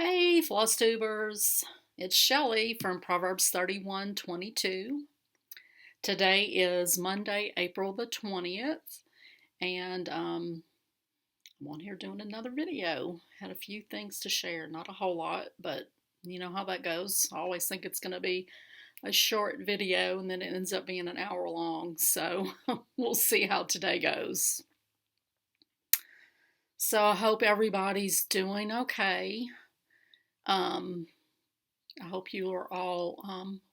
Hey, FlossTubers! It's Shelly from Proverbs 31:22. Today is Monday, April the 20th, and I'm on here doing another video. Had a few things to share, not a whole lot, but you know how that goes. I always think it's going to be a short video, and then it ends up being an hour long, so we'll see how today goes. So I hope everybody's doing okay. I hope you are all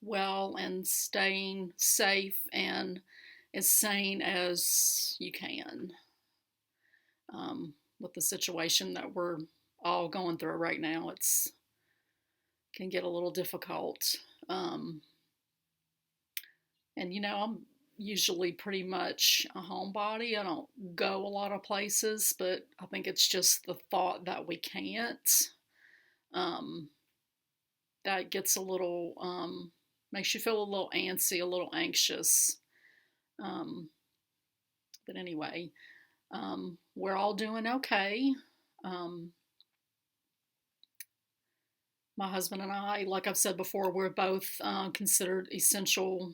well and staying safe and as sane as you can with the situation that we're all going through right now. It's can get a little difficult. And I'm usually pretty much a homebody. I don't go a lot of places, but I think it's just the thought that we can't. That gets a little, makes you feel a little antsy, a little anxious. Um, but anyway, we're all doing okay. Um, my husband and I, like I've said before, we're both considered essential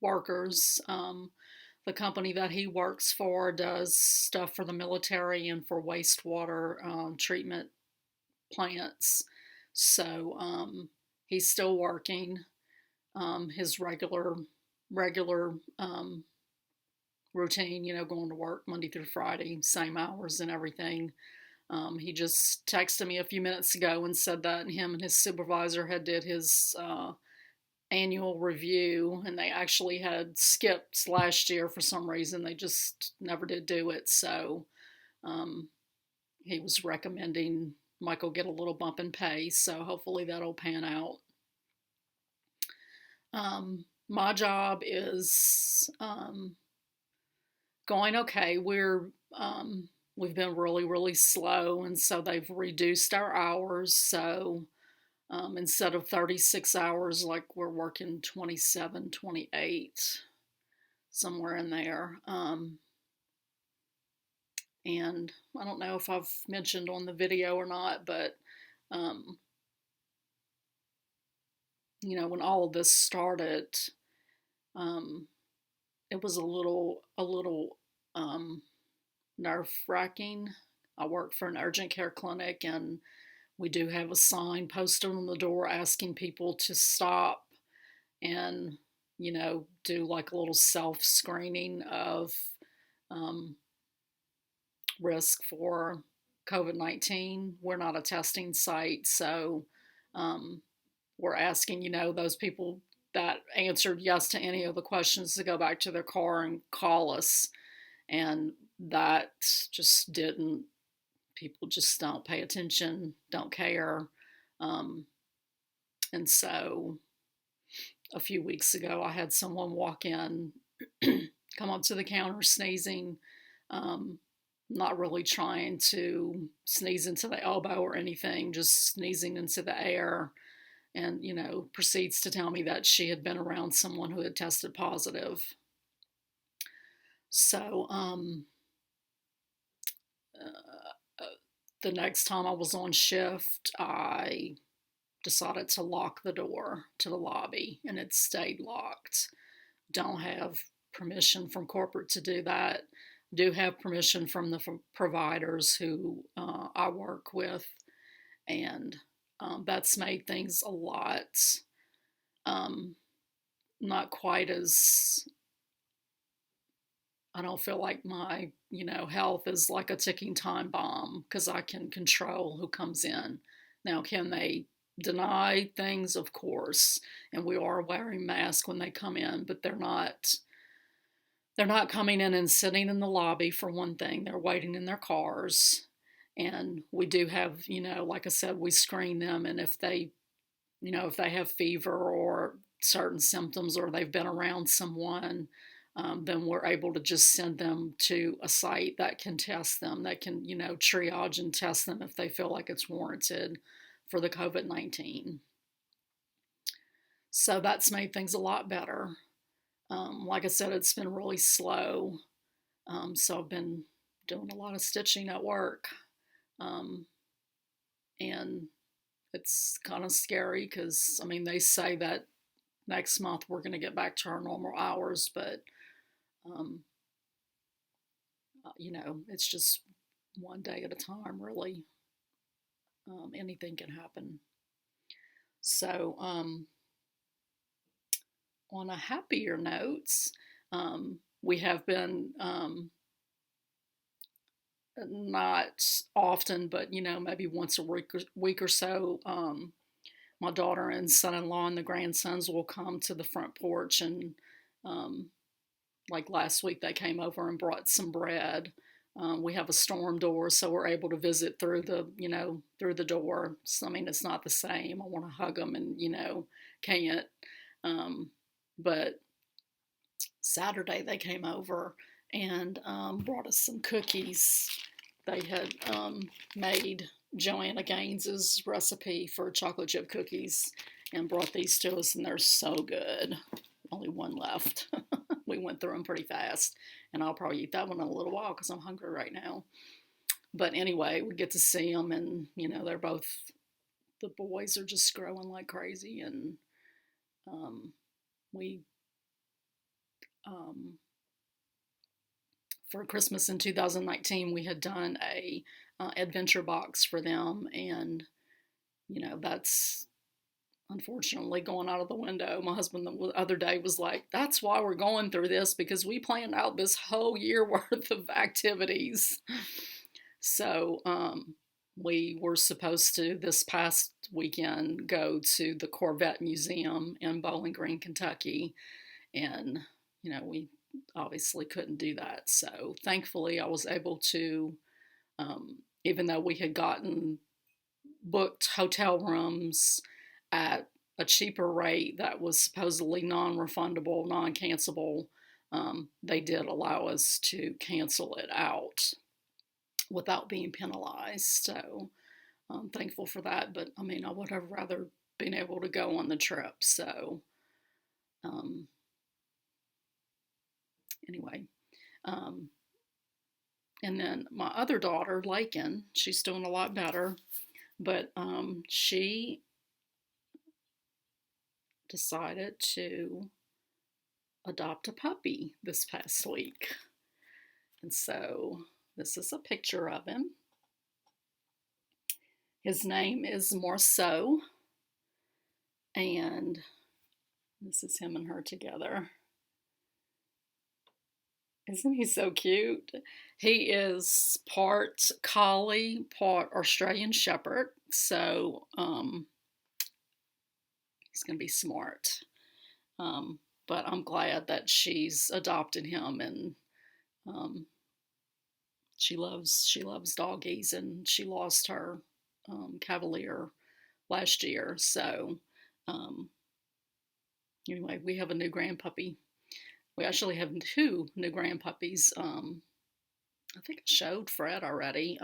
workers. The company that he works for does stuff for the military and for wastewater treatment plants. So he's still working his regular routine, going to work Monday through Friday, same hours and everything. He just texted me a few minutes ago and said that him and his supervisor had did his annual review, and they actually had skipped last year for some reason. They just never did do it. So he was recommending Michael get a little bump in pay. So hopefully that'll pan out. My job is going okay. We've been really slow, and so they've reduced our hours. So instead of 36 hours, like we're working 27, 28, somewhere in there. And I don't know if I've mentioned on the video or not, but when all of this started, it was a little nerve-wracking. I work for an urgent care clinic, and we do have a sign posted on the door asking people to stop and, do like a little self-screening of risk for COVID-19. We're not a testing site, so we're asking, those people that answered yes to any of the questions to go back to their car and call us. And that just didn't, people just don't pay attention, don't care. And so a few weeks ago, I had someone walk in, come up to the counter sneezing, not really trying to sneeze into the elbow or anything, just sneezing into the air. And, proceeds to tell me that she had been around someone who had tested positive. So the next time I was on shift, I decided to lock the door to the lobby, and it stayed locked. Don't have permission from corporate to do that. Do have permission from the providers who I work with, and that's made things a lot not quite as, I don't feel like my health is like a ticking time bomb, because I can control who comes in. Now, can they deny things? Of course, and we are wearing masks when they come in, but they're not coming in and sitting in the lobby. For one thing, they're waiting in their cars. And we do have, like I said, we screen them, and if they have fever or certain symptoms, or they've been around someone, then we're able to just send them to a site that can test them, that can, triage and test them if they feel like it's warranted for the COVID-19. So that's made things a lot better. Like I said, it's been really slow. So I've been doing a lot of stitching at work. And it's kind of scary because, I mean, they say that next month we're going to get back to our normal hours, but, um, it's just one day at a time, really. Anything can happen. So, on a happier note, we have been not often, but maybe once a week or so. My daughter and son-in-law and the grandsons will come to the front porch, and like last week they came over and brought some bread. We have a storm door, so we're able to visit through the door. So, I mean, it's not the same. I want to hug them, and can't. But Saturday they came over and brought us some cookies. They had made Joanna Gaines's recipe for chocolate chip cookies and brought these to us, and they're so good. Only one left. We went through them pretty fast, and I'll probably eat that one in a little while because I'm hungry right now. But anyway, we get to see them, and they're both, the boys are just growing like crazy, and we for Christmas in 2019 we had done a adventure box for them, and that's unfortunately going out of the window. My husband the other day was like, that's why we're going through this, because we planned out this whole year worth of activities. So we were supposed to, this past weekend, go to the Corvette Museum in Bowling Green, Kentucky, and we obviously couldn't do that. So thankfully I was able to, even though we had gotten booked hotel rooms at a cheaper rate that was supposedly non-refundable, non-cancelable, they did allow us to cancel it out without being penalized. So I'm thankful for that. But I mean, I would have rather been able to go on the trip. So anyway, and then my other daughter, Lakin, she's doing a lot better, but she decided to adopt a puppy this past week. And so this is a picture of him. His name is Marceau, and this is him and her together. Isn't he so cute? He is part collie, part Australian Shepherd, so he's going to be smart. But I'm glad that she's adopted him, and she loves doggies, and she lost her Cavalier last year. So anyway, we have a new grandpuppy. We actually have two new grandpuppies. I think I showed Fred already.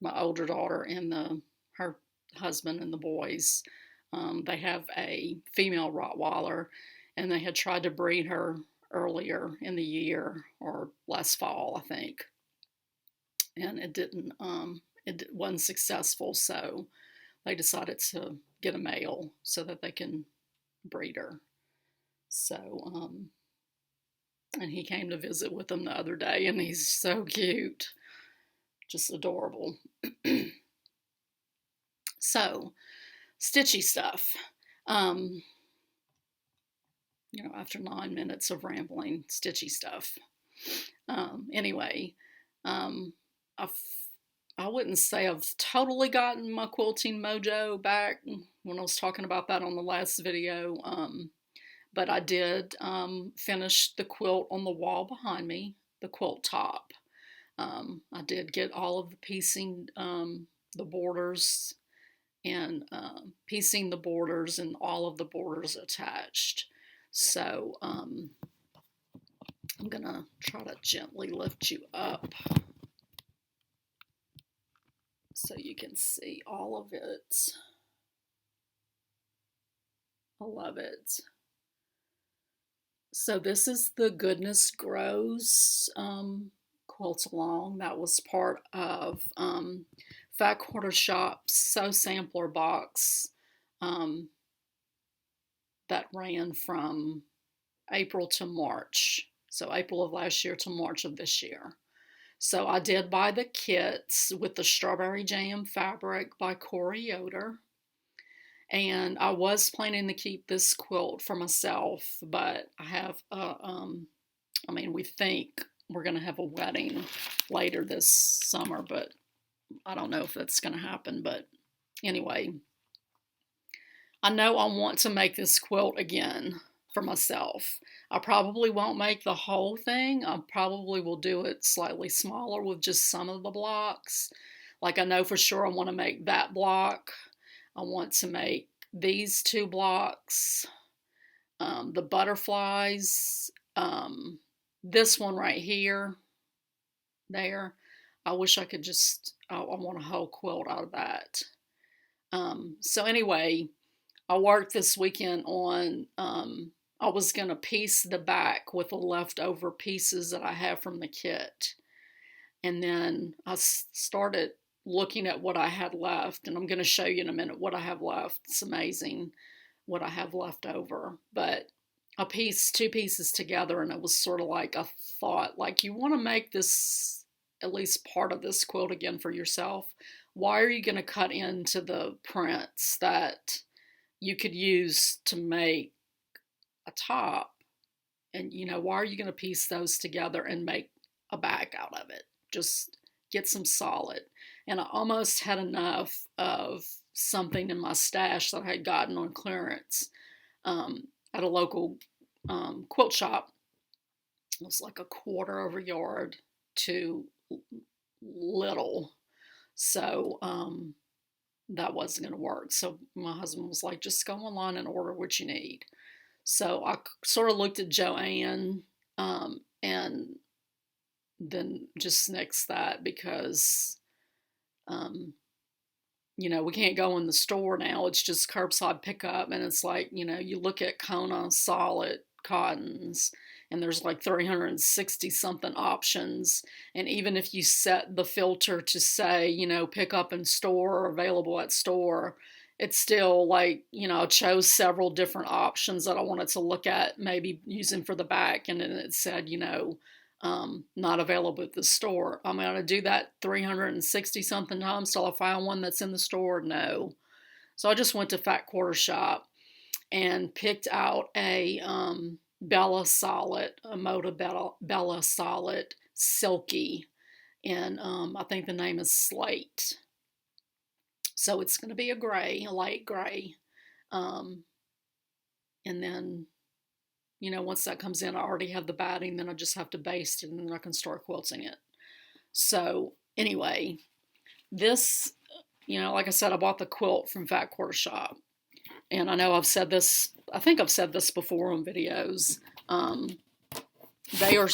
My older daughter and her husband and the boys. They have a female Rottweiler, and they had tried to breed her earlier in the year, or last fall, I think. And it wasn't successful, so they decided to get a male so that they can breed her. So, and he came to visit with them the other day, and he's so cute. Just adorable. So, Stitchy stuff. After 9 minutes of rambling, Stitchy stuff. Anyway, I wouldn't say I've totally gotten my quilting mojo back when I was talking about that on the last video. But I did finish the quilt on the wall behind me, the quilt top. I did get all of the piecing, the borders, and piecing the borders and all of the borders attached. So I'm going to try to gently lift you up so you can see all of it. I love it. So this is the Goodness Grows quilt along. That was part of Fat Quarter Shop Sew Sampler box um, that ran from April to March. So April of last year to March of this year. So I did buy the kits with the strawberry jam fabric by Corey Yoder. And I was planning to keep this quilt for myself, but I have, we think we're going to have a wedding later this summer, but I don't know if that's going to happen. But anyway, I know I want to make this quilt again for myself. I probably won't make the whole thing. I probably will do it slightly smaller with just some of the blocks. Like I know for sure I want to make that block. I want to make these 2 blocks, the butterflies, this one right here, there. I wish I could just, I want a whole quilt out of that. So anyway, I worked this weekend on, I was going to piece the back with the leftover pieces that I have from the kit. And then I started looking at what I had left, and I'm going to show you in a minute what I have left. It's amazing what I have left over. But I pieced 2 pieces together, and it was sort of like a thought, like you want to make this, at least part of this quilt again for yourself. Why are you going to cut into the prints that you could use to make a top? And, why are you going to piece those together and make a back out of it? Just get some solid. And I almost had enough of something in my stash that I had gotten on clearance at a local quilt shop. It was like a quarter of a yard too little. So that wasn't going to work. So my husband was like, just go online and order what you need. So I sort of looked at Joanne and then just nixed that because, we can't go in the store now. It's just curbside pickup. And it's like, you look at Kona solid cottons and there's like 360 something options. And even if you set the filter to say, pick up in store or available at store, it's still like, I chose several different options that I wanted to look at, maybe using for the back. And then it said, not available at the store. I'm going to do that 360 something times till I find one that's in the store? No. So I just went to Fat Quarter Shop and picked out a Bella Solid, a Moda Bella Solid Silky. And I think the name is Slate. So it's going to be a light gray. And then, once that comes in, I already have the batting, then I just have to baste it and then I can start quilting it. So anyway, this, like I said, I bought the quilt from Fat Quarter Shop. And I know I've said this, I think I've said this before on videos. They are,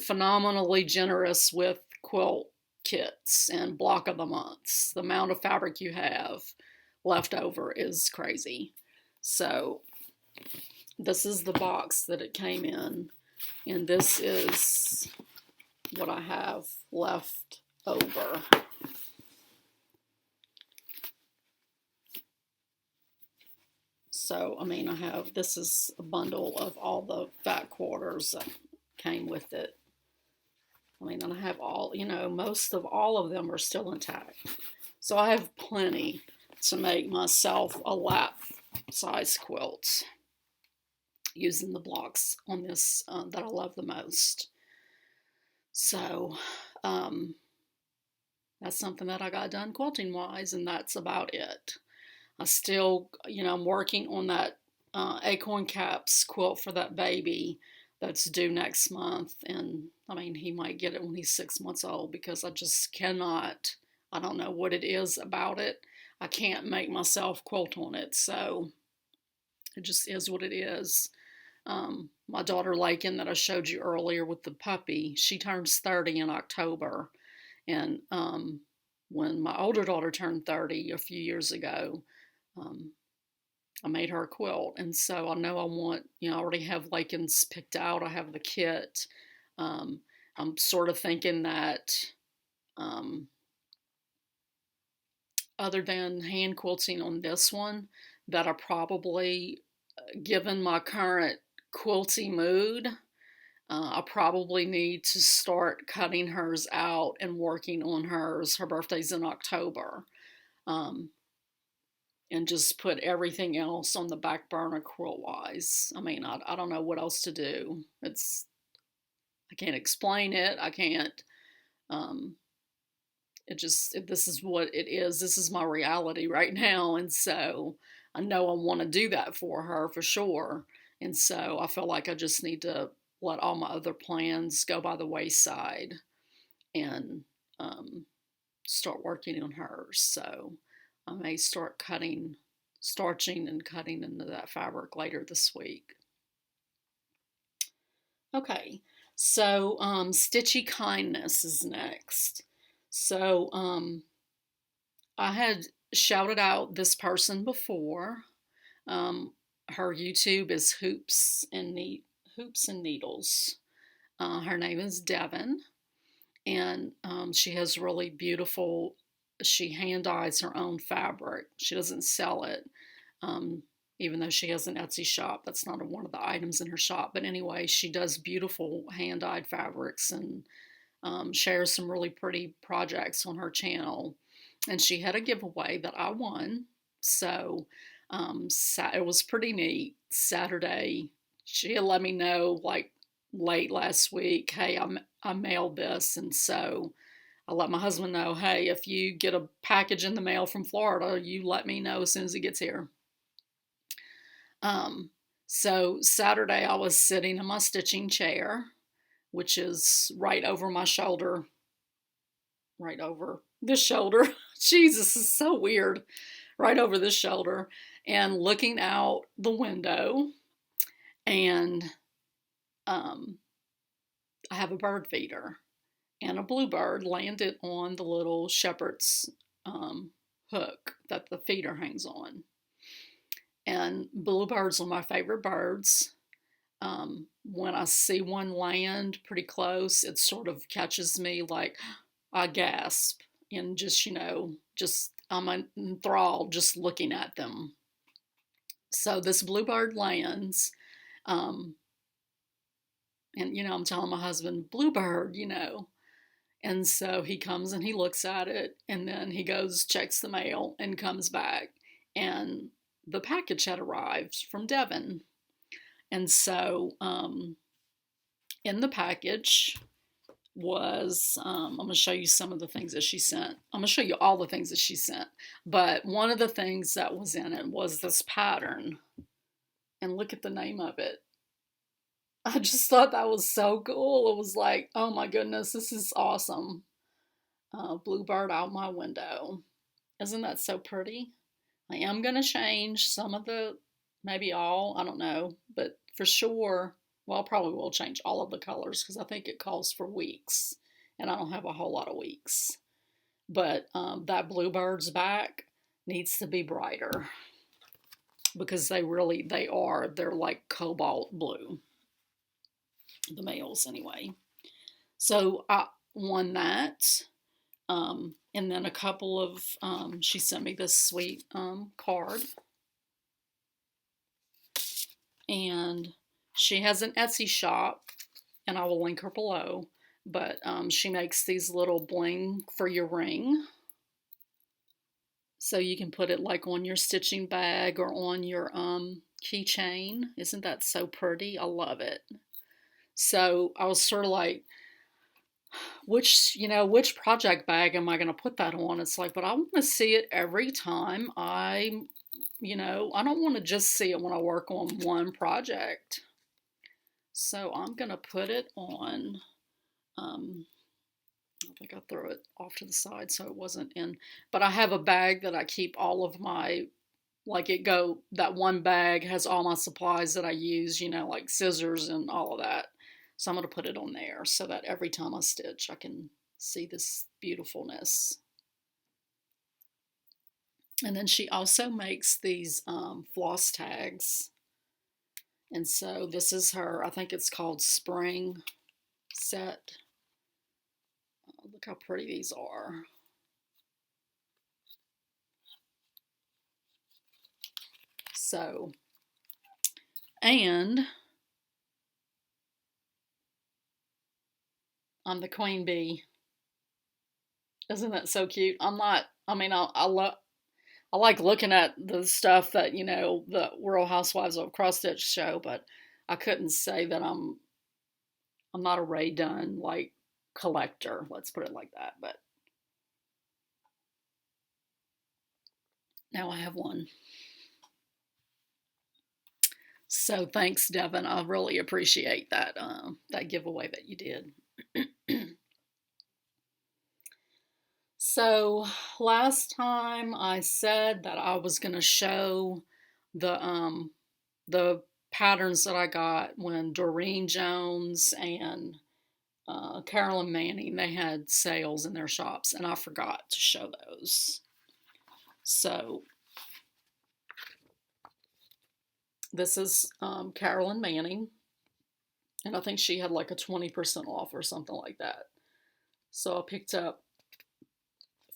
phenomenally generous with quilt kits and block of the months. The amount of fabric you have left over is crazy. So this is the box that it came in, and this is what I have left over. So, this is a bundle of all the fat quarters that came with it. And I have all, most of all of them are still intact. So I have plenty to make myself a lap size quilt using the blocks on this that I love the most. So that's something that I got done quilting wise, and that's about it. I still, I'm working on that acorn caps quilt for that baby that's due next month. And he might get it when he's 6 months old, because I just cannot, I don't know what it is about it. I can't make myself quilt on it. So it just is what it is. My daughter Lakin that I showed you earlier with the puppy, she turns 30 in October. And when my older daughter turned 30 a few years ago, I made her a quilt. And so I know I want, I already have Lakin's picked out. I have the kit. I'm sort of thinking that other than hand quilting on this one, that I probably, given my current quilty mood, I probably need to start cutting hers out and working on hers. Her birthday's in October. Um, and just put everything else on the back burner quilt wise. I mean, I don't know what else to do. I can't explain it. I can't, um, this is what it is. This is my reality right now. And so I know I want to do that for her for sure. And so I feel like I just need to let all my other plans go by the wayside and start working on hers. So I may start starching and cutting into that fabric later this week. Okay, so Stitchy Kindness is next. So I had shouted out this person before. Her YouTube is Hoops and Needles. Her name is Devin, and she has really beautiful. She hand dyes her own fabric. She doesn't sell it, even though she has an Etsy shop. That's not one of the items in her shop. But anyway, she does beautiful hand dyed fabrics and shares some really pretty projects on her channel. And she had a giveaway that I won. So it was pretty neat. Saturday, she had let me know like late last week, hey, I mailed this. And so I let my husband know, hey, if you get a package in the mail from Florida, you let me know as soon as it gets here. So Saturday I was sitting in my stitching chair, which is right over my shoulder, right over this shoulder. Jesus, is so weird. Right over this shoulder, and looking out the window, and I have a bird feeder, and a bluebird landed on the little shepherd's hook that the feeder hangs on. And bluebirds are my favorite birds. When I see one land pretty close, it sort of catches me, like I gasp and just, I'm enthralled just looking at them. So this bluebird lands, and I'm telling my husband, bluebird, and so he comes and he looks at it, and then he goes, checks the mail, and comes back, and the package had arrived from Devin. And so in the package was, I'm going to show you some of the things that she sent. I'm going to show you all the things that she sent. But one of the things that was in it was this pattern. And look at the name of it. I just thought that was so cool. It was like, oh my goodness, this is awesome. Bluebird out my window. Isn't that so pretty? I am going to change some of maybe all, I don't know, but for sure, well, I probably will change all of the colors because I think it calls for weeks, and I don't have a whole lot of weeks. But that bluebird's back needs to be brighter because they're like cobalt blue. The males, anyway. So I won that. And then a couple of, she sent me this sweet card. And she has an Etsy shop, and I will link her below. But she makes these little bling for your ring. So you can put it like on your stitching bag or on your keychain. Isn't that so pretty? I love it. So I was sort of like, which project bag am I going to put that on? It's like, but I want to see it every time I don't want to just see it when I work on one project. So I'm going to put it on, I think I threw it off to the side so it wasn't in, but I have a bag that I keep all of my, that one bag has all my supplies that I use, like scissors and all of that. So I'm going to put it on there so that every time I stitch, I can see this beautifulness. And then she also makes these floss tags. And so this is her, I think it's called Spring Set. Look how pretty these are. So, and I'm the queen bee. Isn't that so cute? I'm not, I mean, I like looking at the stuff that, the Real Housewives of Cross Stitch show, but I couldn't say that I'm not a Ray Dunn like collector. Let's put it like that. But now I have one. So thanks, Devin. I really appreciate that giveaway that you did. So last time I said that I was going to show the patterns that I got when Doreen Jones and Carolyn Manning, they had sales in their shops, and I forgot to show those. So this is Carolyn Manning, and I think she had like a 20% off or something like that. So I picked up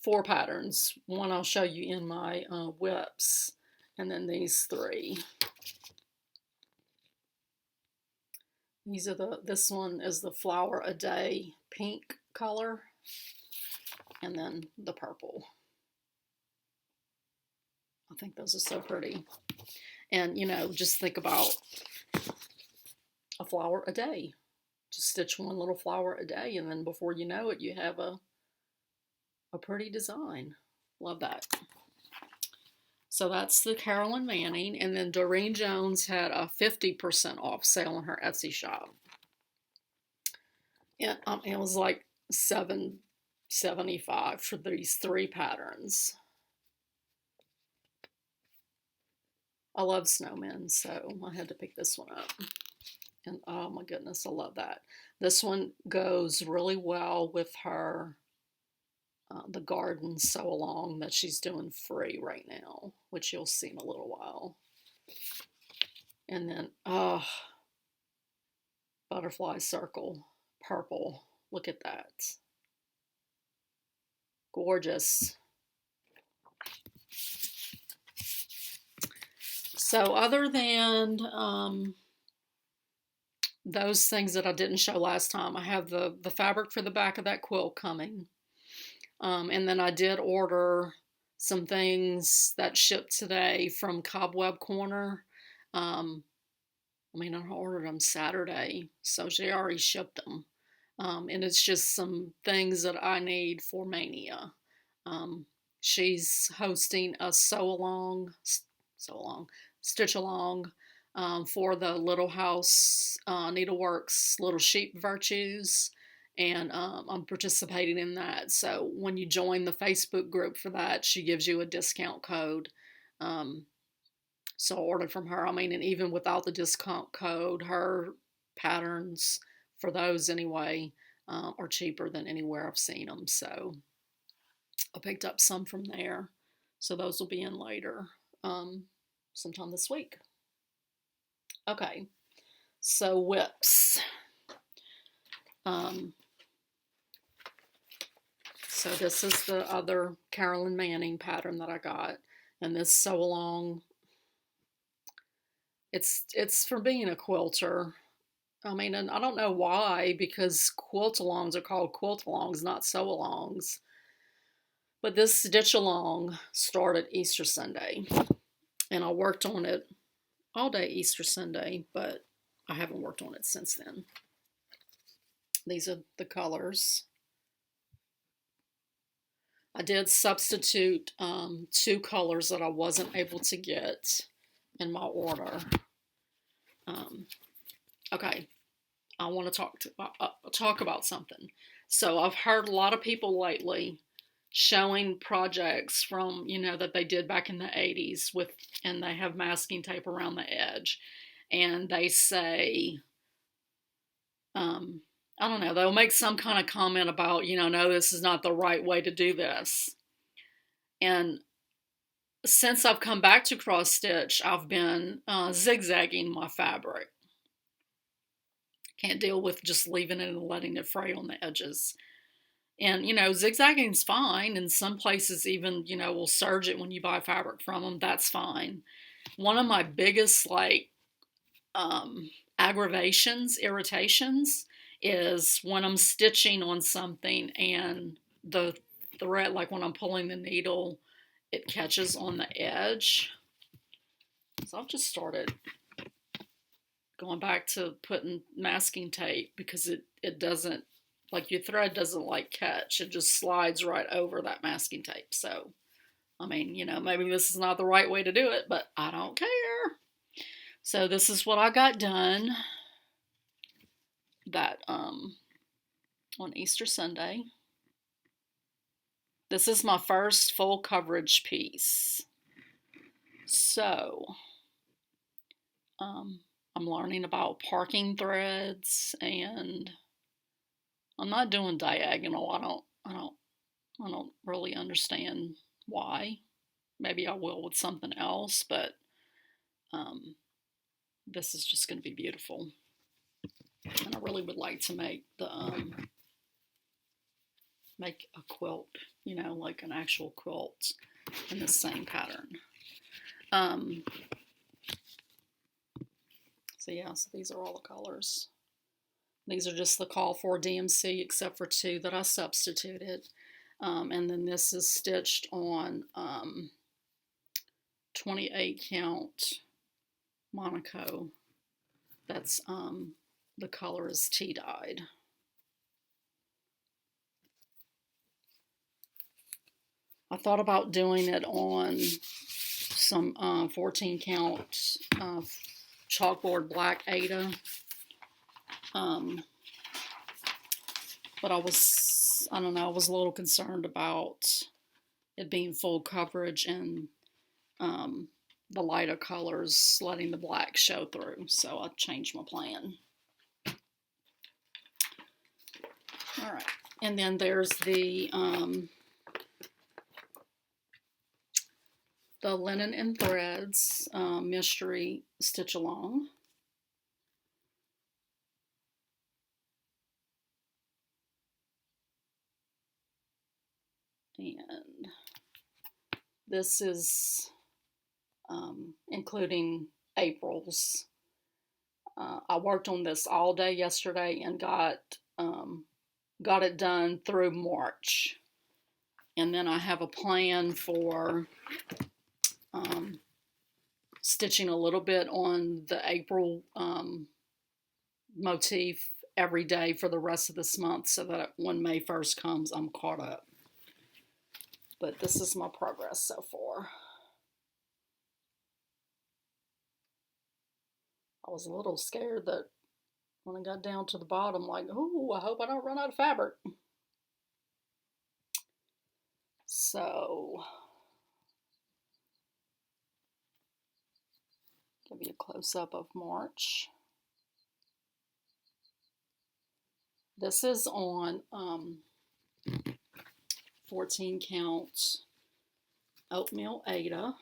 4 patterns. One I'll show you in my whips, and then these 3. These are this one is the Flower a Day pink color, and then the purple. I think those are so pretty. And, just think about a flower a day. Just stitch one little flower a day, and then before you know it, you have a pretty design. Love that. So that's the Carolyn Manning, and then Doreen Jones had a 50% off sale on her Etsy shop. And it was like $7.75 for these 3 patterns. I love snowmen, so I had to pick this one up. And oh my goodness, I love that. This one goes really well with her the garden sew along that she's doing free right now, which you'll see in a little while. And then butterfly circle purple. Look at that. Gorgeous. So other than those things that I didn't show last time, I have the fabric for the back of that quilt coming. And then I did order some things that shipped today from Cobweb Corner. I ordered them Saturday, so she already shipped them. And it's just some things that I need for Maynia. She's hosting a stitch along for the Little House Needleworks Little Sheep Virtues. And I'm participating in that. So when you join the Facebook group for that, she gives you a discount code. So I ordered from her. And even without the discount code, her patterns for those anyway are cheaper than anywhere I've seen them. So I picked up some from there. So those will be in later, sometime this week. Okay, so whips. So this is the other Carolyn Manning pattern that I got, and this sew along. It's for being a quilter. And I don't know why, because quilt-alongs are called quilt-alongs, not sew-alongs. But this stitch-along started Easter Sunday, and I worked on it all day Easter Sunday, but I haven't worked on it since then. These are the colors. I did substitute 2 colors that I wasn't able to get in my order. Okay, I want to talk about something. So I've heard a lot of people lately showing projects from, that they did back in the 80s and they have masking tape around the edge. And they say, I don't know, they'll make some kind of comment about, no, this is not the right way to do this. And since I've come back to cross stitch, I've been zigzagging my fabric. Can't deal with just leaving it and letting it fray on the edges. And, zigzagging's fine. And some places even, will serge it when you buy fabric from them. That's fine. One of my biggest like aggravations, irritations is when I'm stitching on something and the thread, like when I'm pulling the needle, it catches on the edge. So I've just started going back to putting masking tape because it doesn't, like your thread doesn't like catch. It just slides right over that masking tape. So, I mean, you know, maybe this is not the right way to do it, but I don't care. So this is what I got done that on Easter Sunday. This is my first full coverage piece. So I'm learning about parking threads, and I'm not doing diagonal. I don't really understand why. Maybe I will with something else, but this is just going to be beautiful. And I really would like to make the make a quilt, you know, like an actual quilt in the same pattern. So yeah, so these are all the colors. These are just the call for DMC, except for 2 that I substituted. And then this is stitched on 28 count Monaco. That's the color is tea dyed. I thought about doing it on some 14 count chalkboard black Ada. But I don't know, I was a little concerned about it being full coverage and the lighter colors letting the black show through. So I changed my plan. All right, and then there's the Linen and Threads Mystery Stitch Along. And this is including April's. I worked on this all day yesterday and got it done through March. And then I have a plan for stitching a little bit on the April motif every day for the rest of this month so that when May 1st comes, I'm caught up. But this is my progress so far. I was a little scared that when I got down to the bottom, like, oh, I hope I don't run out of fabric. So, give you a close-up of March. This is on 14 count oatmeal Ada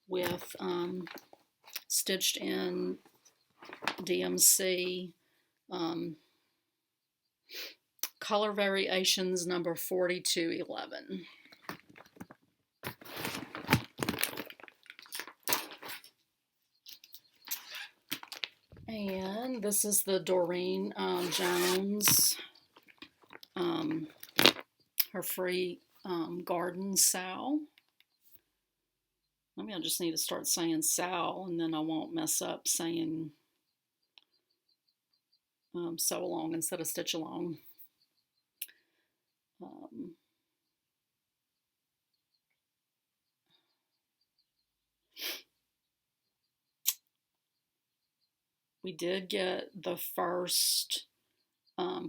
with stitched in DMC color variations number 4211. And this is the Doreen Jones, her free garden sow. Maybe I just need to start saying sow, and then I won't mess up saying sew along instead of stitch along. We did get the first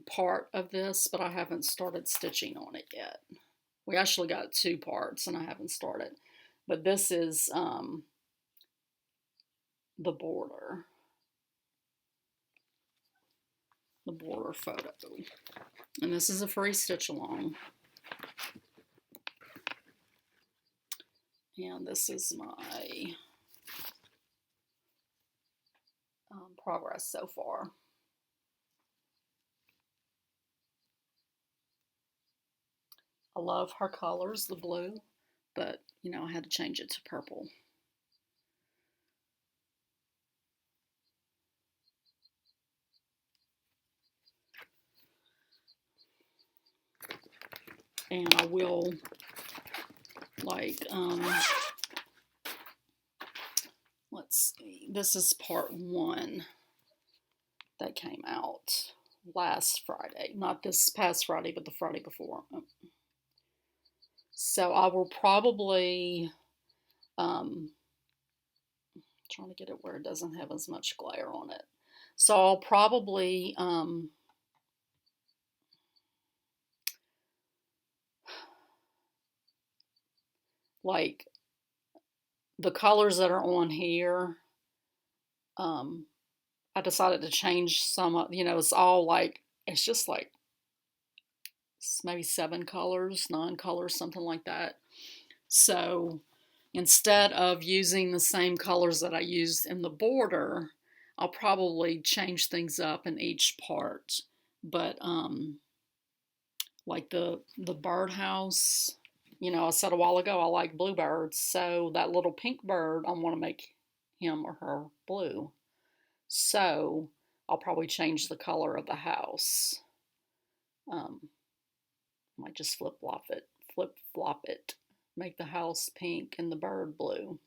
part of this, but I haven't started stitching on it yet. We actually got 2 parts and I haven't started. But this is the border photo. And this is a free stitch along. And this is my progress so far. I love her colors, the blue, but you know, I had to change it to purple. and I will, like, let's see, this is part 1 that came out last Friday. Not this past Friday, but the Friday before. So I will probably, trying to get it where it doesn't have as much glare on it. So I'll probably, like, the colors that are on here, I decided to change some of, it's all like, it's just like maybe 7 colors, 9 colors, something like that. So instead of using the same colors that I used in the border, I'll probably change things up in each part. But like the birdhouse, I said a while ago I like bluebirds, so that little pink bird, I want to make him or her blue. So I'll probably change the color of the house. Might just flip-flop it, make the house pink and the bird blue.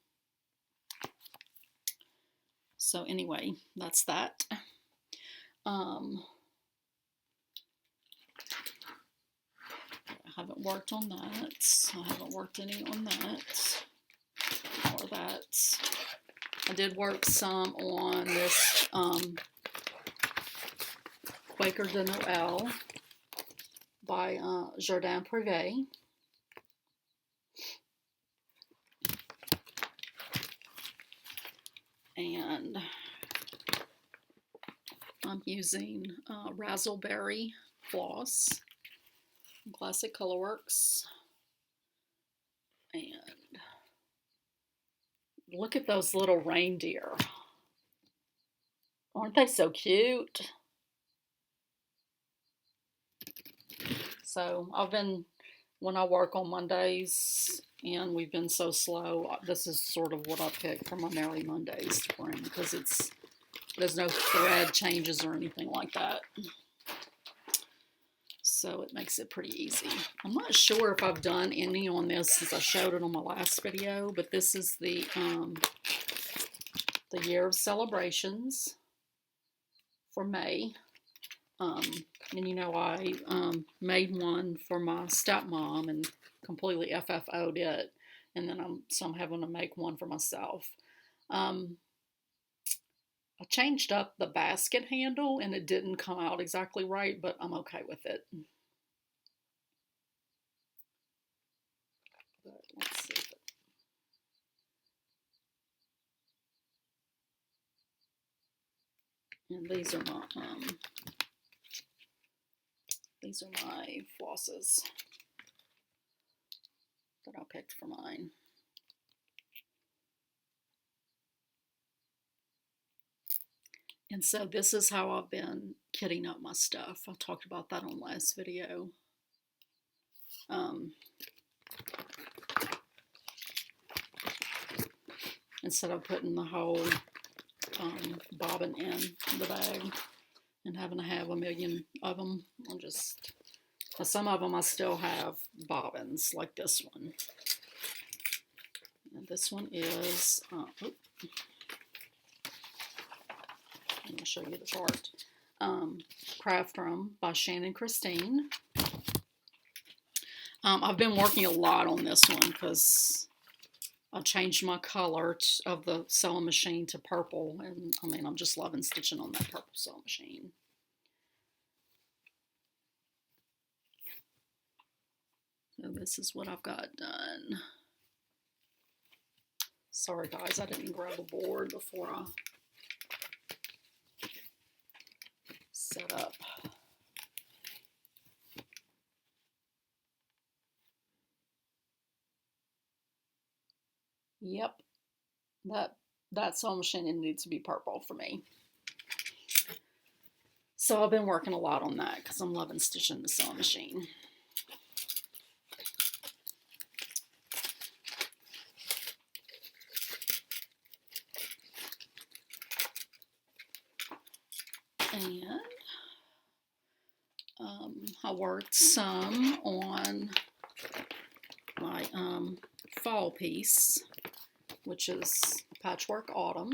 So anyway, that's that. I haven't worked on that. I haven't worked any on that or that. I did work some on this Quaker de Noël by Jardin Privé. And I'm using Razzleberry floss, Classic Colorworks. And look at those little reindeer. Aren't they so cute? So when I work on Mondays and we've been so slow, this is sort of what I pick for my Merry Mondays to bring, because there's no thread changes or anything like that. So it makes it pretty easy. I'm not sure if I've done any on this since I showed it on my last video, but this is the Year of Celebrations for May. And I made one for my stepmom and completely FFO'd it. And then I'm having to make one for myself. I changed up the basket handle and it didn't come out exactly right, but I'm okay with it. But let's see. And these are my flosses that I picked for mine. And so this is how I've been kitting up my stuff. I talked about that on last video. Instead of putting the whole bobbin in the bag and having to have a million of them, some of them I still have bobbins, like this one. And this one is, I'm going to show you the chart. Craft Room by Shannon Christine. I've been working a lot on this one because I changed my color of the sewing machine to purple, and I'm just loving stitching on that purple sewing machine. So this is what I've got done. Sorry guys, I didn't grab a board before I set up. Yep, that sewing machine needs to be purple for me. So I've been working a lot on that because I'm loving stitching the sewing machine. And I worked some on my fall piece, which is Patchwork Autumn.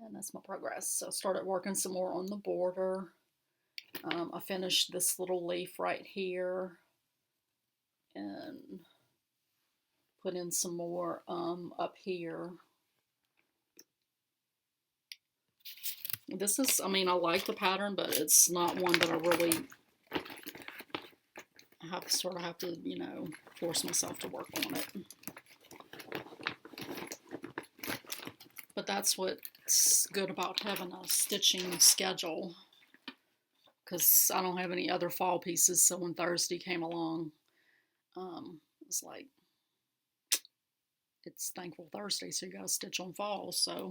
And that's my progress. So I started working some more on the border. I finished this little leaf right here and put in some more up here. This is, I mean, I like the pattern, but it's not one that I really have to, you know, force myself to work on it. But that's what's good about having a stitching schedule, because I don't have any other fall pieces. So when Thursday came along, it's like, it's Thankful Thursday, so you gotta stitch on fall. So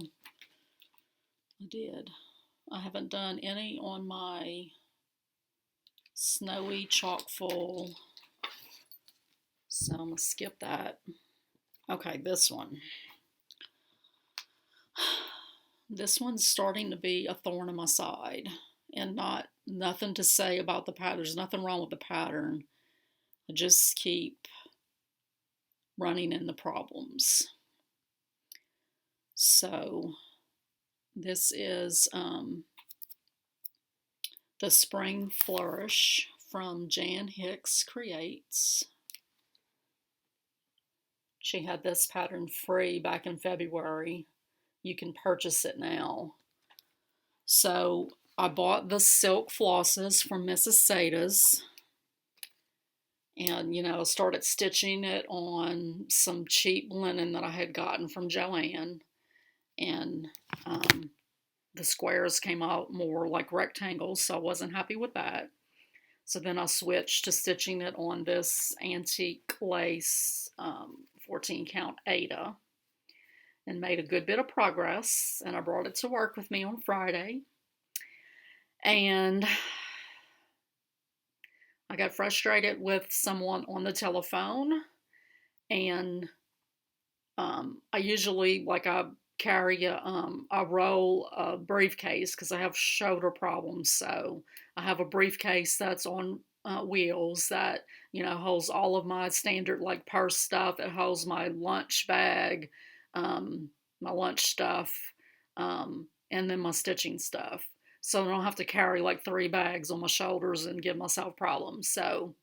I did. I haven't done any on my snowy chalk full, so I'm gonna skip that. Okay, this one. This one's starting to be a thorn in my side, and nothing to say about the pattern. There's nothing wrong with the pattern. I just keep running into problems. So this is the Spring Flourish from Jan Hicks Creates. She had this pattern free back in February. You can purchase it now. So I bought the silk flosses from Mrs. Sada's, and, you know, started stitching it on some cheap linen that I had gotten from Joann. And the squares came out more like rectangles, so I wasn't happy with that. So then I switched to stitching it on this antique lace 14 count Aida, and made a good bit of progress. And I brought it to work with me on Friday. And I got frustrated with someone on the telephone. And I usually, like, I carry a roll of briefcase because I have shoulder problems. So I have a briefcase that's on wheels that, you know, holds all of my standard, like, purse stuff. It holds my lunch bag, my lunch stuff, and then my stitching stuff. So I don't have to carry like 3 bags on my shoulders and give myself problems. So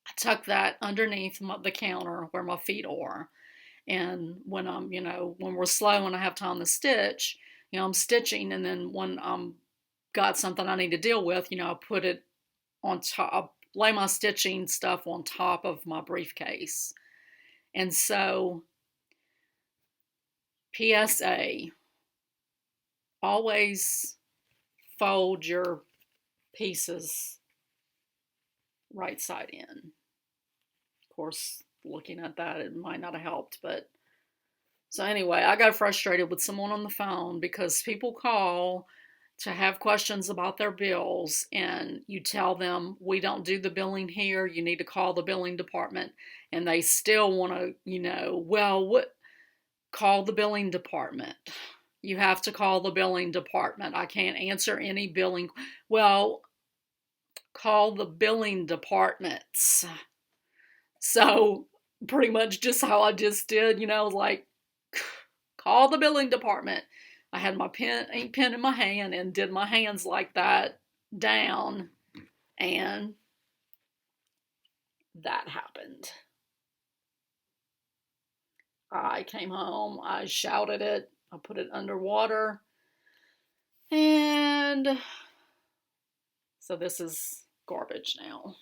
I tuck that underneath the counter where my feet are. And when I'm, you know, when we're slow and I have time to stitch, you know, I'm stitching. And then when I'm got something I need to deal with, you know, I put it on top, lay my stitching stuff on top of my briefcase. And so, PSA, always fold your pieces right side in. Of course, looking at that, it might not have helped, but so anyway, I got frustrated with someone on the phone because people call to have questions about their bills, and you tell them, we don't do the billing here, you need to call the billing department, and they still want to, you know, well, what? Call the billing department. You have to call the billing department. I can't answer any billing. Well, call the billing departments. So pretty much just how I just did, you know, like, call the billing department. I had my ink pen in my hand and did my hands like that down, and that happened. I came home, I shouted it, I put it underwater, and so this is garbage now.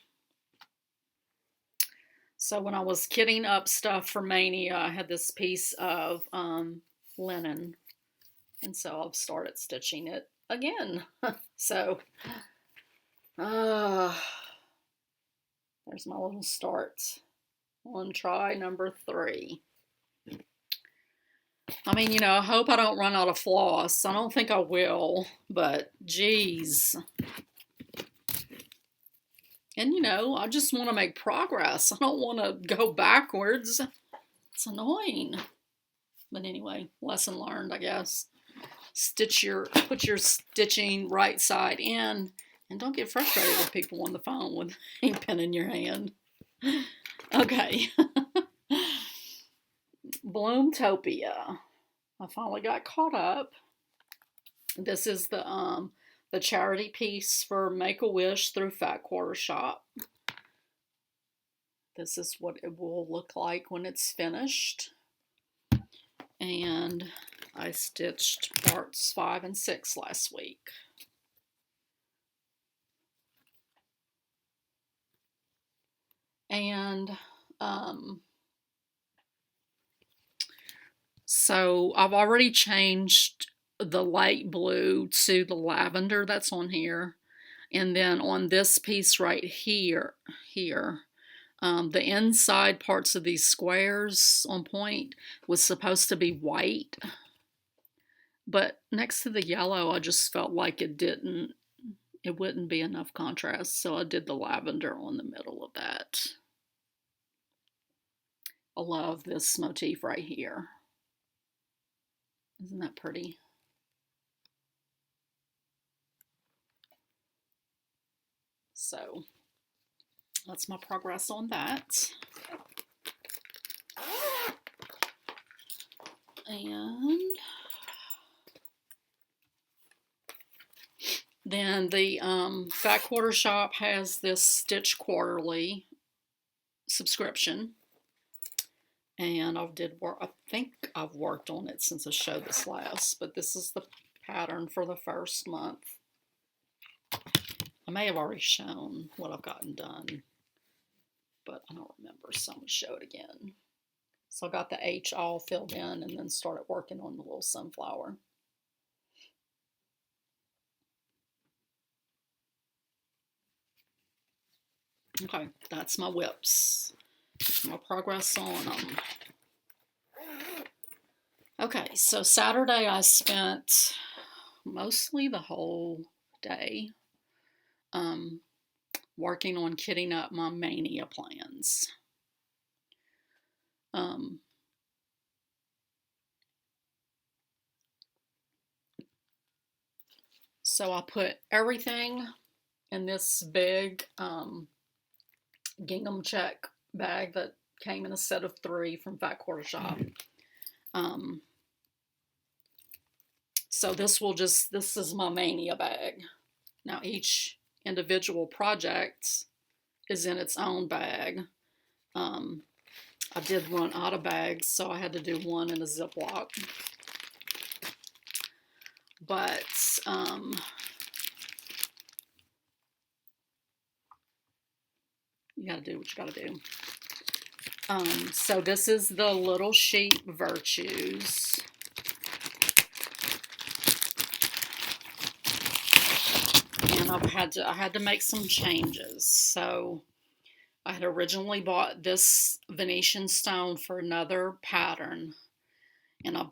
So when I was kitting up stuff for Maynia, I had this piece of linen, and so I've started stitching it again. So there's my little start on try number 3. I mean, you know, I hope I don't run out of floss. I don't think I will, but geez. And, you know, I just want to make progress. I don't want to go backwards. It's annoying. But anyway, lesson learned, I guess. Put your stitching right side in, and don't get frustrated with people on the phone with a pen in your hand. Okay. Bloomtopia. I finally got caught up. This is the charity piece for Make-A-Wish through Fat Quarter Shop. This is what it will look like when it's finished. And I stitched parts 5 and 6 last week. And so I've already changed the light blue to the lavender that's on here. And then on this piece right here, the inside parts of these squares on point was supposed to be white. But next to the yellow, I just felt like it wouldn't be enough contrast. So I did the lavender on the middle of that. I love this motif right here. Isn't that pretty? So that's my progress on that. And then the Fat Quarter Shop has this Stitch Quarterly subscription. And I think I've worked on it since I showed this last, but this is the pattern for the first month. I may have already shown what I've gotten done, but I don't remember, so I'm going to show it again. So I got the H all filled in and then started working on the little sunflower. Okay, that's my whips. My progress on them. Okay, so Saturday I spent mostly the whole day working on kitting up my Maynia Plans. So I put everything in this big gingham check bag that came in a set of 3 from Fat Quarter Shop. So this is my Maynia bag. Now each individual project is in its own bag. I did run out of bags, so I had to do one in a Ziploc. But you gotta do what you gotta do. So this is the Little Sheep Virtues. And I had to make some changes. So I had originally bought this Venetian stone for another pattern, and I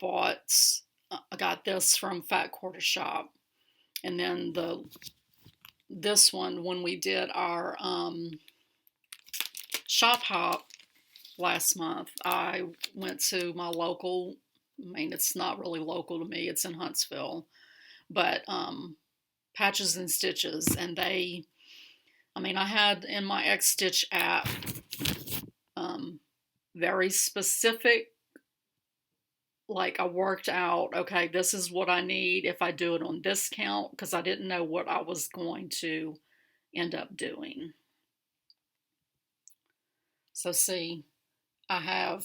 got this from Fat Quarter Shop, and then this one, when we did our shop hop last month, I went to my local, I mean, it's not really local to me, it's in Huntsville, but Patches and Stitches, and I had in my X Stitch app very specific, like I worked out, okay, this is what I need if I do it on this count, because I didn't know what I was going to end up doing. So see, I have,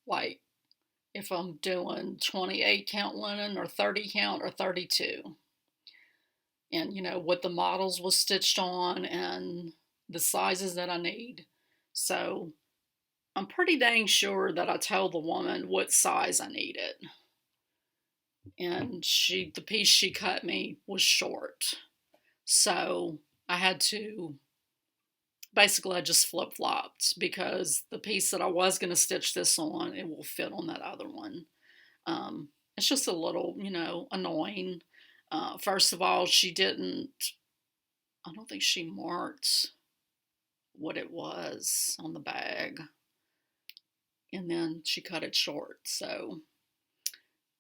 like, if I'm doing 28 count linen or 30 count or 32. And, you know, what the models was stitched on and the sizes that I need. So I'm pretty dang sure that I told the woman what size I needed. And the piece she cut me was short. So I had to, basically I just flip-flopped, because the piece that I was going to stitch this on, it will fit on that other one. It's just a little, you know, annoying. First of all, I don't think she marked what it was on the bag. and then she cut it short. So,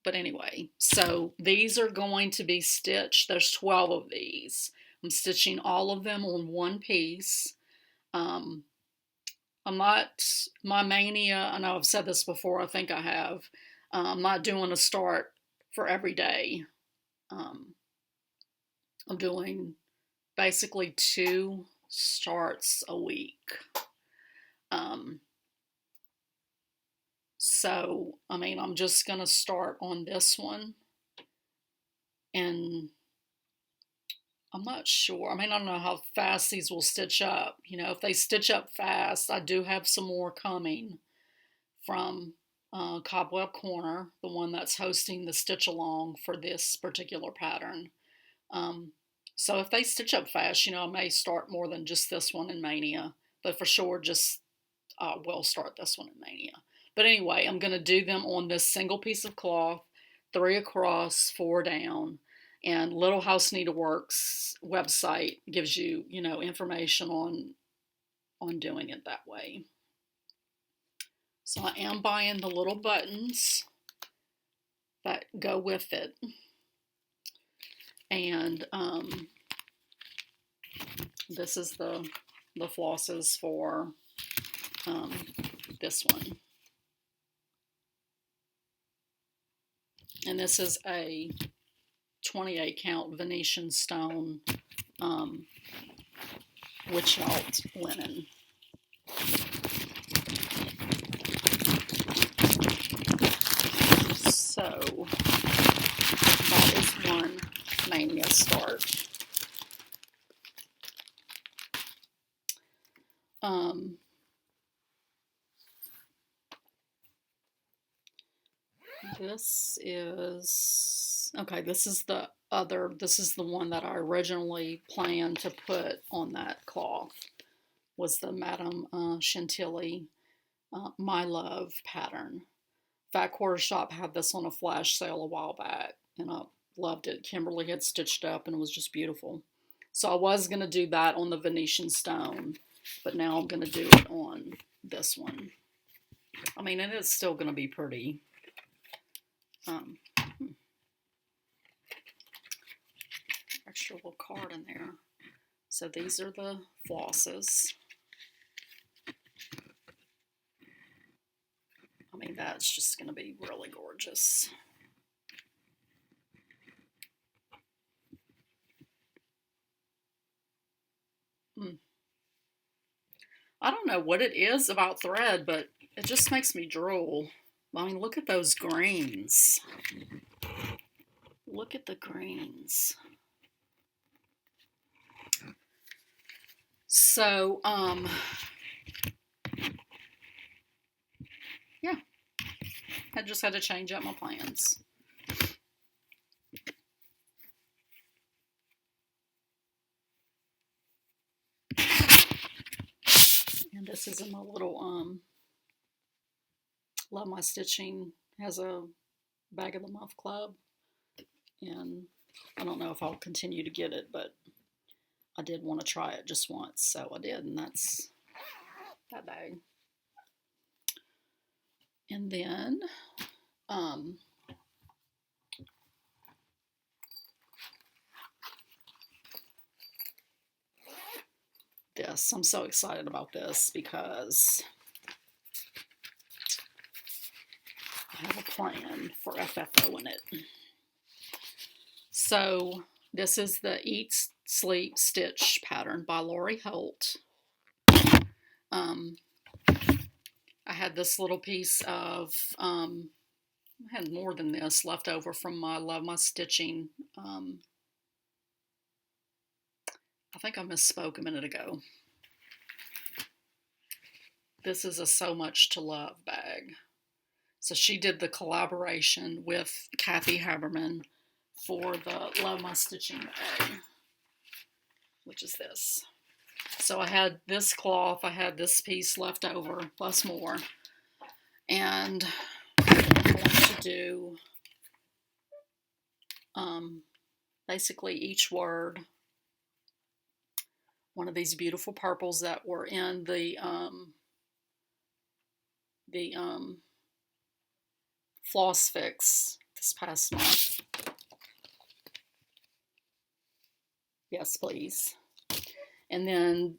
but anyway, so these are going to be stitched. There's 12 of these. I'm stitching all of them on one piece. I'm not, my Maynia, I know I've said this before, I think I have. I'm not doing a start for every day. I'm doing basically 2 starts a week. So, I mean, I'm just going to start on this one, and I'm not sure. I mean, I don't know how fast these will stitch up. You know, if they stitch up fast, I do have some more coming from Cobweb Corner, the one that's hosting the stitch along for this particular pattern. So if they stitch up fast, you know, I may start more than just this one in Maynia, but for sure just will start this one in Maynia. But anyway, I'm going to do them on this single piece of cloth, 3 across, 4 down. And Little House Needleworks website gives you, you know, information on doing it that way. So I am buying the little buttons that go with it. And this is the flosses for this one. And this is a 28 count Venetian stone witchelt linen. So that is one Maynia start. This is, okay, this is the one that I originally planned to put on that cloth, was the Madame Chantilly My Love pattern. Fat Quarter Shop had this on a flash sale a while back, and I loved it. Kimberly had stitched up, and it was just beautiful. So I was going to do that on the Venetian stone, but now I'm going to do it on this one. I mean, and it's still going to be pretty. Extra little card in there. So these are the flosses. I mean, that's just going to be really gorgeous. I don't know what it is about thread, but it just makes me drool. I mean, look at those greens. Look at the greens. So, yeah, I just had to change up my plans. And this is in my little, Love My Stitching has a Bag of the Month club. And I don't know if I'll continue to get it, but I did want to try it just once, so I did, and that's that bag. And then, this, I'm so excited about this because I have a plan for FFO in it. So this is the Eat, Sleep, Stitch pattern by Lori Holt. I had this little piece of, I had more than this left over from my Love My Stitching. I think I misspoke a minute ago. This is a So Much to Love bag. So she did the collaboration with Kathy Haberman for the Love My Stitching bag, which is this. So I had this cloth, I had this piece left over, plus more. And I'm going to do basically each word, one of these beautiful purples that were in the the Floss Fix this past month. Yes, please. And then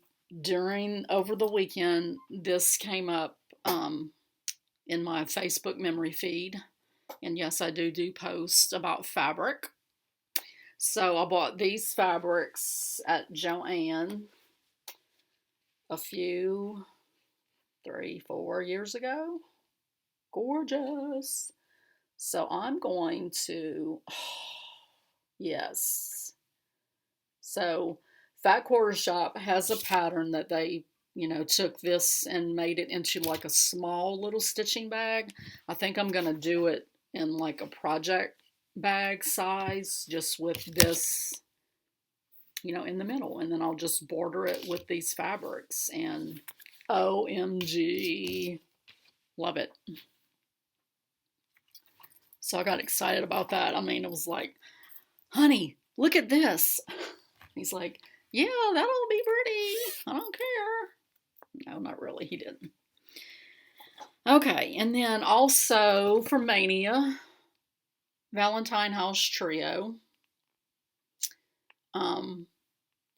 over the weekend, this came up in my Facebook memory feed. And yes, I do posts about fabric. So I bought these fabrics at Joann a few, 3-4 years ago. Gorgeous. So I'm going to, yes. So Fat Quarter Shop has a pattern that they, took this and made it into like a small little stitching bag. I think I'm going to do it in like a project bag size, just with this, in the middle. And then I'll just border it with these fabrics. And OMG, love it. So I got excited about that. I mean, it was like, honey, look at this. He's like, yeah, that'll be pretty. I don't care. No, not really. He didn't. Okay, and then also for Maynia, Valentine House Trio.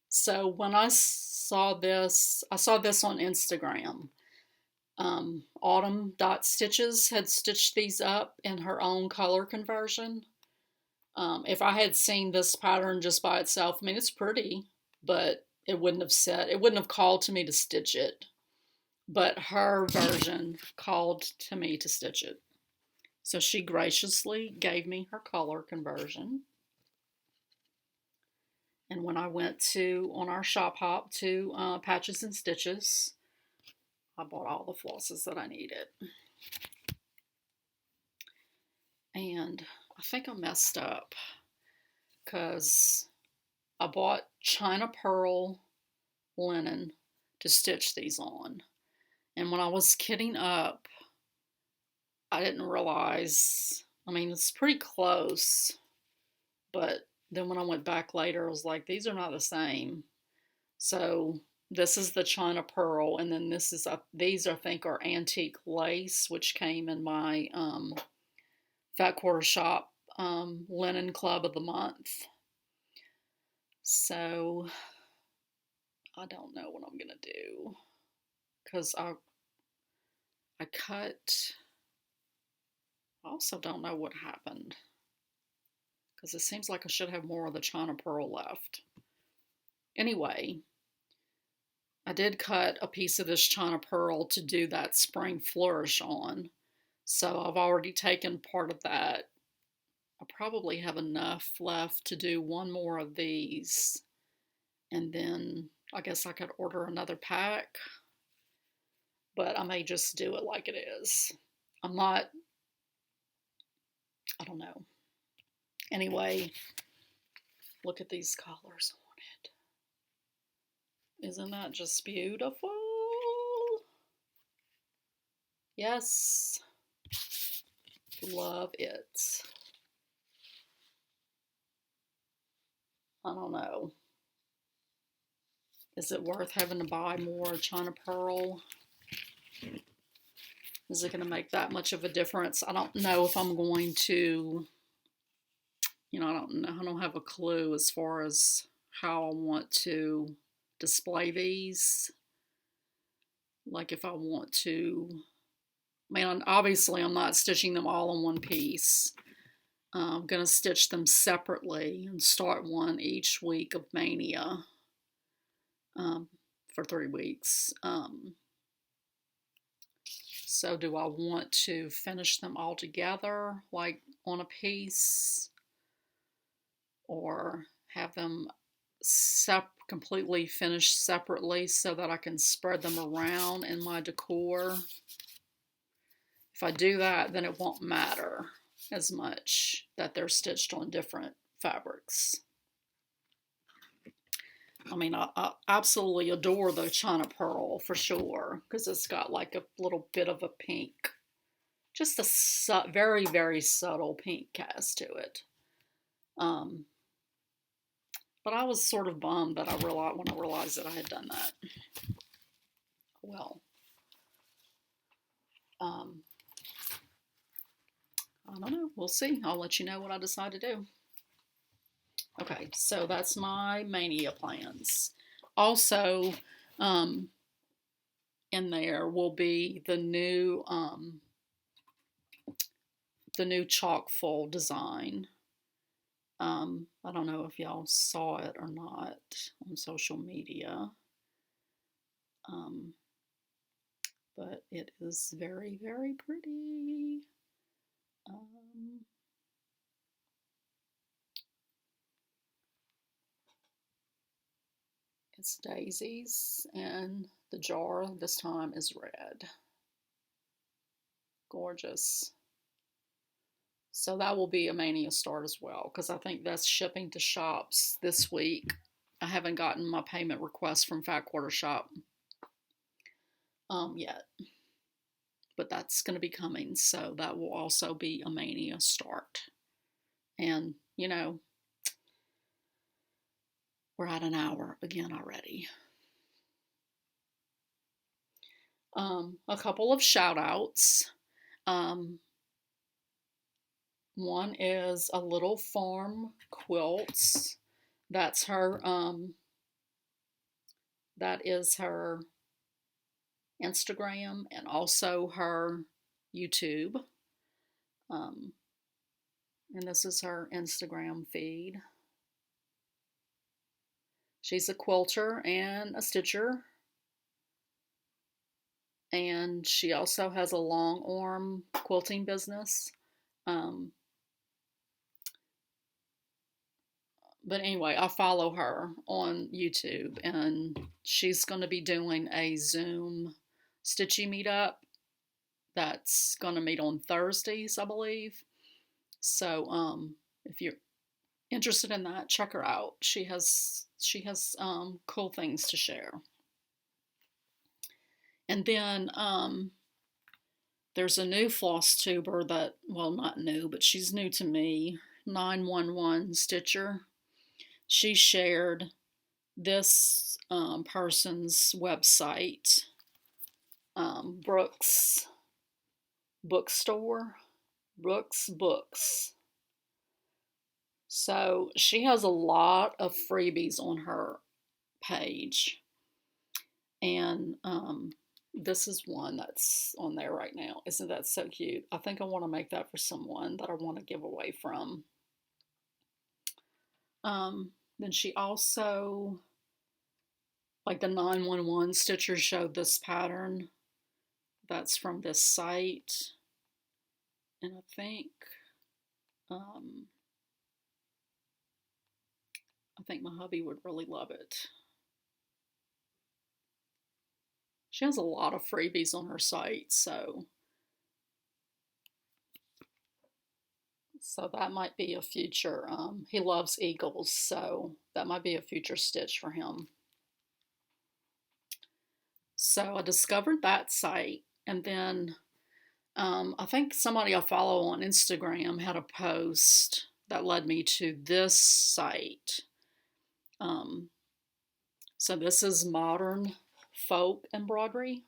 So when I saw this on Instagram. Autumn.Stitches had stitched these up in her own color conversion. If I had seen this pattern just by itself, I mean, it's pretty, but it wouldn't have called to me to stitch it. But her version called to me to stitch it. So she graciously gave me her color conversion. And when I went on our shop hop to Patches and Stitches, I bought all the flosses that I needed. And I think I messed up because I bought China Pearl linen to stitch these on. And when I was kitting up, I didn't realize, I mean, it's pretty close, but then when I went back later, I was like, these are not the same. So this is the China Pearl, and then these I think are antique lace, which came in my Fat Quarter Shop Linen Club of the Month. So I don't know what I'm gonna do because I cut. I also don't know what happened because it seems like I should have more of the China Pearl left. Anyway, I did cut a piece of this China Pearl to do that spring flourish on. So I've already taken part of that. I probably have enough left to do one more of these. And then I guess I could order another pack. But I may just do it like it is. I don't know. Anyway, look at these colors on it. Isn't that just beautiful? Yes. Love it. I don't know. Is it worth having to buy more China Pearl? Is it going to make that much of a difference? I don't know if I'm going to, I don't know. I don't have a clue as far as how I want to display these. Like if I want to, obviously I'm not stitching them all in one piece. I'm going to stitch them separately and start one each week of Maynia for 3 weeks. So do I want to finish them all together, like on a piece, or have them completely finished separately so that I can spread them around in my decor? If I do that, then it won't matter as much that they're stitched on different fabrics. I mean, I absolutely adore the China Pearl for sure, because it's got like a little bit of a pink, just a very, very subtle pink cast to it. But I was sort of bummed that when I realized that I had done that. Well, Um, I don't know. We'll see. I'll let you know what I decide to do. Okay, so that's my Maynia Plans. Also, in there will be the new chalk full design. I don't know if y'all saw it or not on social media, but it is very, very pretty. It's daisies, and the jar this time is red. Gorgeous. So that will be a Maynia start as well, because I think that's shipping to shops this week. I haven't gotten my payment request from Fat Quarter Shop yet, but that's going to be coming. So that will also be a Maynia start. And, you know, we're at an hour again already. A couple of shout outs. One is A Little Farm Quilts. That's her, that is her Instagram and also her YouTube. And this is her Instagram feed. She's a quilter and a stitcher. And she also has a long arm quilting business. But anyway, I follow her on YouTube, and she's going to be doing a Zoom Stitchy meetup that's going to meet on Thursdays, I believe. So if you're interested in that, check her out. She has cool things to share. And then there's a new floss tuber that, well, not new, but she's new to me, 911 Stitcher. She shared this person's website, Brooks Bookstore, Brooks Books. So she has a lot of freebies on her page. And this is one that's on there right now. Isn't that so cute? I think I want to make that for someone that I want to give away from. Then she also, like the 911 Stitcher showed this pattern that's from this site. And I think my hubby would really love it. She has a lot of freebies on her site, so that might be a future, he loves eagles, so that might be a future stitch for him. So I discovered that site, and then I think somebody I follow on Instagram had a post that led me to this site. So this is Modern Folk Embroidery.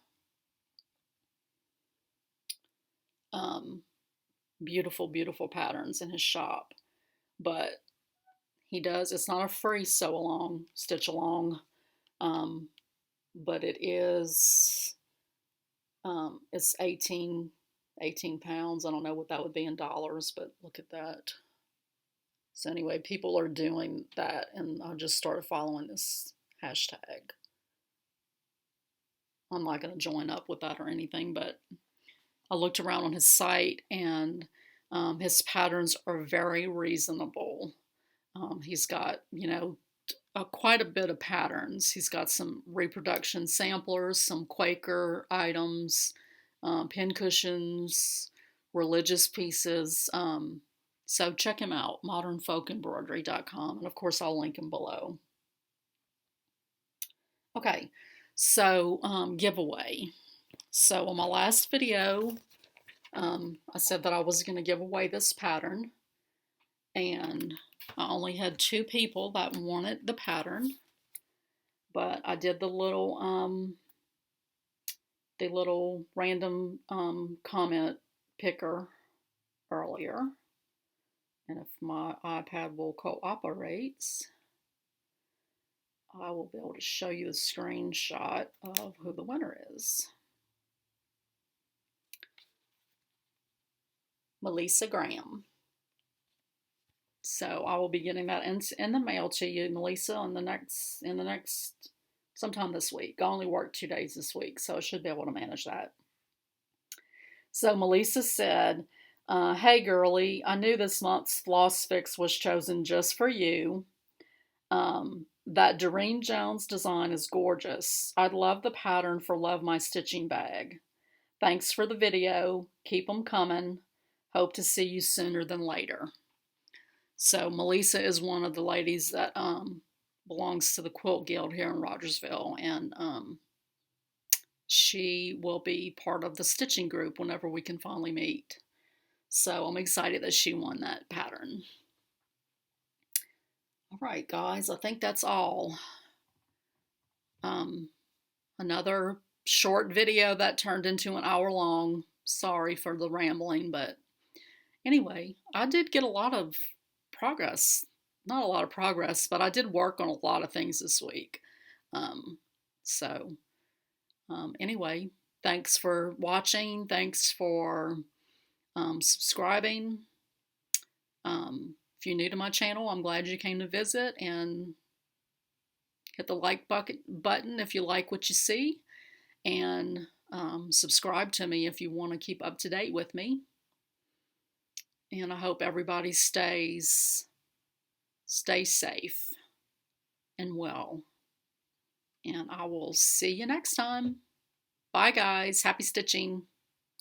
Beautiful, beautiful patterns in his shop. But he does, it's not a free sew along, stitch along, but it is, it's 18 pounds. I don't know what that would be in dollars, but look at that. So anyway, people are doing that, and I just started following this hashtag. I'm not going to join up with that or anything, but I looked around on his site, and his patterns are very reasonable. He's got, you know, quite a bit of patterns. He's got some reproduction samplers, some Quaker items, pin cushions, religious pieces. So check him out, modernfolkembroidery.com, and of course I'll link him below. Okay, so giveaway. So on my last video, I said that I was going to give away this pattern, and I only had 2 people that wanted the pattern, but I did the little the little random comment picker earlier. And if my iPad will cooperate, I will be able to show you a screenshot of who the winner is. Melissa Graham. So I will be getting that in the mail to you, Melissa, in the next sometime this week. I only worked 2 days this week, so I should be able to manage that. So Melissa said, hey girlie, I knew this month's floss fix was chosen just for you. That Doreen Jones design is gorgeous. I'd love the pattern for Love My Stitching bag. Thanks for the video. Keep them coming. Hope to see you sooner than later. So Melissa is one of the ladies that belongs to the Quilt Guild here in Rogersville, and she will be part of the stitching group whenever we can finally meet. So I'm excited that she won that pattern. All right, guys, I think that's all. Another short video that turned into an hour long. Sorry for the rambling, but anyway, I did get a lot of progress. Not a lot of progress, but I did work on a lot of things this week. Anyway, thanks for watching. Thanks for subscribing. If you're new to my channel, I'm glad you came to visit, and hit the like button if you like what you see, and subscribe to me if you want to keep up to date with me. And I hope everybody stays safe and well. And I will see you next time. Bye guys. Happy stitching.